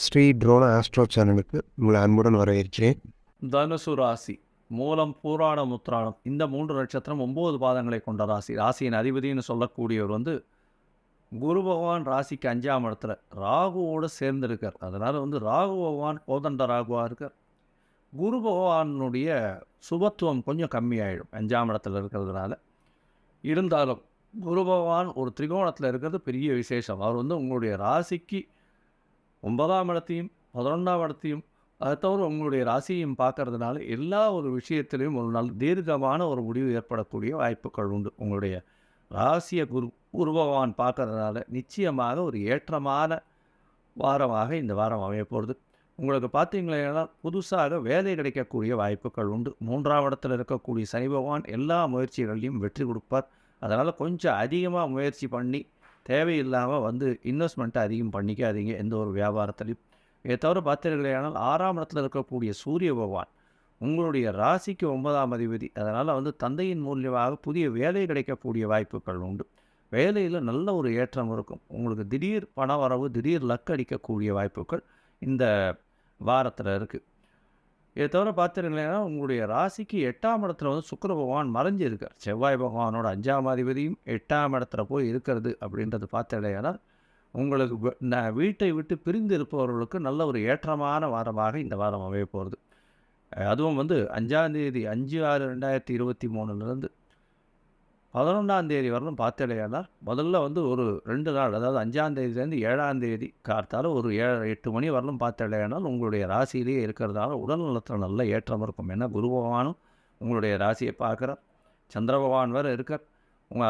Sri ட்ரோன astro சேனலுக்கு உங்களை அன்புடன் வரவேற்கிறேன். தனுசு ராசி மூலம் பூராடம் உத்திராடம் இந்த 3 நட்சத்திரம் 9 பாதங்களை கொண்ட ராசி. ராசியின் அதிபதினு சொல்லக்கூடியவர் குரு பகவான் ராசிக்கு 5ஆம் இடத்துல ராகுவோடு சேர்ந்திருக்கார். அதனால் ராகு பகவான் கோதண்ட ராகுவாக இருக்கார். குரு பகவானுடைய சுபத்துவம் கொஞ்சம் கம்மியாயிடும் 5ஆம் இடத்துல இருக்கிறதுனால. இருந்தாலும் குரு பகவான் ஒரு திரிகோணத்தில் இருக்கிறது பெரிய விசேஷம். அவர் உங்களுடைய ராசிக்கு 9ஆம் இடத்தையும் 11ஆம் இடத்தையும் அதை தவிர உங்களுடைய ராசியையும் பார்க்கறதுனால எல்லா ஒரு விஷயத்திலையும் ஒரு நல்ல தீர்க்கமான ஒரு முடிவு ஏற்படக்கூடிய வாய்ப்புகள் உண்டு. உங்களுடைய ராசியை குரு பகவான் பார்க்கறதுனால நிச்சயமாக ஒரு ஏற்றமான வாரமாக இந்த வாரம் அமைய போகிறது. உங்களுக்கு பார்த்தீங்களா புதுசாக வேலை கிடைக்கக்கூடிய வாய்ப்புகள் உண்டு. 3ஆம் இடத்துல இருக்கக்கூடிய சனி பகவான் எல்லா முயற்சிகளையும் வெற்றி கொடுப்பார். அதனால் கொஞ்சம் அதிகமாக முயற்சி பண்ணி தேவையில்லாமல் இன்வெஸ்ட்மெண்ட்டை அதிகம் பண்ணிக்காதீங்க எந்த ஒரு வியாபாரத்திலையும். இதை தவிர பார்த்தீர்களேயானால் 6ஆம் இடத்துல இருக்கக்கூடிய சூரிய பகவான் உங்களுடைய ராசிக்கு 9ஆம் அதிபதி. அதனால் தந்தையின் மூலியமாக புதிய வேலை கிடைக்கக்கூடிய வாய்ப்புகள் உண்டு. வேலையில் நல்ல ஒரு ஏற்றம் இருக்கும். உங்களுக்கு திடீர் பண வரவு, திடீர் லக் அடிக்கக்கூடிய வாய்ப்புகள் இந்த வாரத்தில் இருக்குது. இதை தவிர பார்த்தீங்கன்னா உங்களுடைய ராசிக்கு 8ஆம் இடத்துல சுக்கிர பகவான் மறைஞ்சு இருக்கார். செவ்வாய் பகவானோட 5ஆம் அதிபதியும் 8ஆம் இடத்துல போய் இருக்கிறது அப்படின்றது பார்த்தீங்கன்னா உங்களுக்கு வீட்டை விட்டு பிரிந்து இருப்பவர்களுக்கு நல்ல ஒரு ஏற்றமான வாரமாக இந்த வாரம் அமைய போகிறது. அதுவும் 5ஆம் தேதி 5/6/2023 11ஆம் தேதி வரலும் பார்த்தீங்கன்னா முதல்ல ஒரு 2 நாள், அதாவது 5ஆம் தேதியிலேருந்து 7ஆம் தேதி கார்த்தால ஒரு 7-8 மணி வரலும் பார்த்தீங்கன்னா உங்களுடைய ராசியிலேயே இருக்கிறதால உடல் நலத்தில் நல்ல ஏற்றம் இருக்கும். ஏன்னா குரு பகவானும் உங்களுடைய ராசியை பார்க்குறார், சந்திர பகவான் வேறு இருக்கார்.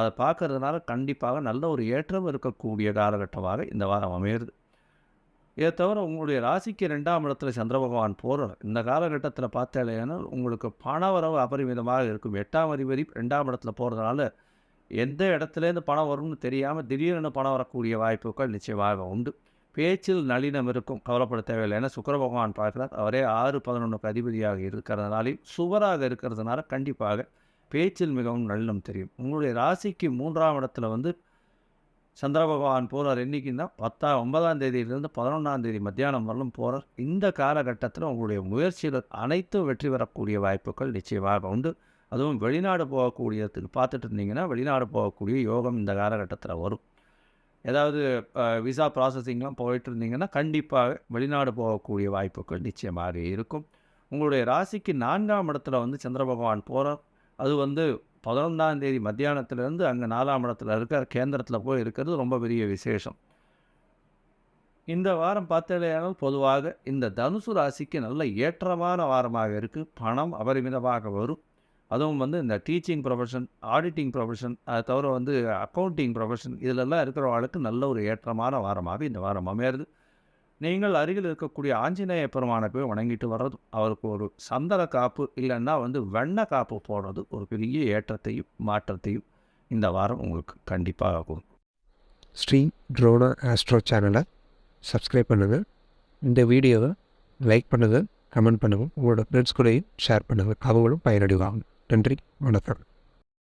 அதை பார்க்கறதுனால கண்டிப்பாக நல்ல ஒரு ஏற்றம் இருக்கக்கூடிய காலகட்டமாக இந்த வாரம் அமையிறது. இதை தவிர உங்களுடைய ராசிக்கு 2ஆம் இடத்துல சந்திர பகவான் போகிறார். இந்த காலகட்டத்தில் பார்த்தேன்னா உங்களுக்கு பண வரவு அபரிமிதமாக இருக்கும். 8ஆம் அதிபதி 2ஆம் இடத்துல போகிறதுனால எந்த இடத்துலேருந்து பணம் வரும்னு தெரியாமல் திடீர்னு பணம் வரக்கூடிய வாய்ப்புகள் நிச்சயமாக உண்டு. பேச்சில் நளினம் இருக்கும், கவலைப்பட தேவையில்லை. ஏன்னா சுக்கிர பகவான் பார்க்குறார். அவரே 6-11க்கு அதிபதியாக இருக்கிறதுனாலையும் சுவராக இருக்கிறதுனால கண்டிப்பாக பேச்சில் மிகவும் நளினம் தெரியும். உங்களுடைய ராசிக்கு 3ஆம் இடத்துல சந்திர பகவான் போகிறார். என்றைக்குன்னா 9ஆம் தேதியிலிருந்து 11ஆம் தேதி மத்தியானம் வரலும் போகிறார். இந்த காலகட்டத்தில் உங்களுடைய முயற்சிகள் அனைத்தும் வெற்றி பெறக்கூடிய வாய்ப்புகள் நிச்சயமாக உண்டு. அதுவும் வெளிநாடு போகக்கூடியதுக்கு பார்த்துட்டு இருந்தீங்கன்னா வெளிநாடு போகக்கூடிய யோகம் இந்த காலகட்டத்தில் வரும். ஏதாவது விசா ப்ராசஸிங்லாம் போயிட்டு இருந்தீங்கன்னா கண்டிப்பாக வெளிநாடு போகக்கூடிய வாய்ப்புகள் நிச்சயமாக இருக்கும். உங்களுடைய ராசிக்கு 4ஆம் இடத்துல சந்திர பகவான் போகிறார். அது 11ஆம் தேதி மத்தியானத்திலேருந்து அங்கே 4ஆம் இடத்துல இருக்கிற கேந்திரத்தில் போய் இருக்கிறது ரொம்ப பெரிய விசேஷம். இந்த வாரம் பார்த்தீங்கன்னா பொதுவாக இந்த தனுசு ராசிக்கு நல்ல ஏற்றமான வாரமாக இருக்குது. பணம் அபரிமிதமாக வரும். அதுவும் இந்த டீச்சிங் ப்ரொஃபஷன், ஆடிட்டிங் ப்ரொஃபஷன், அதை தவிர அக்கௌண்டிங் ப்ரொஃபஷன் இதிலெல்லாம் இருக்கிறவர்களுக்கு நல்ல ஒரு ஏற்றமான வாரமாக இந்த வாரம் அமையிறது. நீங்கள் அருகில் இருக்கக்கூடிய ஆஞ்சநேய பெருமானை போய் வணங்கிட்டு வர்றது, அவருக்கு ஒரு சந்தன காப்பு இல்லைன்னா வெண்ணெய் காப்பு போடுறது ஒரு பெரிய ஏற்றத்தையும் மாற்றத்தையும் இந்த வாரம் உங்களுக்கு கண்டிப்பாக ஆகும். ஸ்ரீ ட்ரோன ஆஸ்ட்ரோ சேனலை சப்ஸ்கிரைப் பண்ணுங்கள். இந்த வீடியோவை லைக் பண்ணுங்கள், கமெண்ட் பண்ணுங்கள். உங்களோட ஃப்ரெண்ட்ஸ் கூடயும் ஷேர் பண்ணுங்கள். அவங்களும் பயனடைவாங்க. நன்றி, வணக்கம்.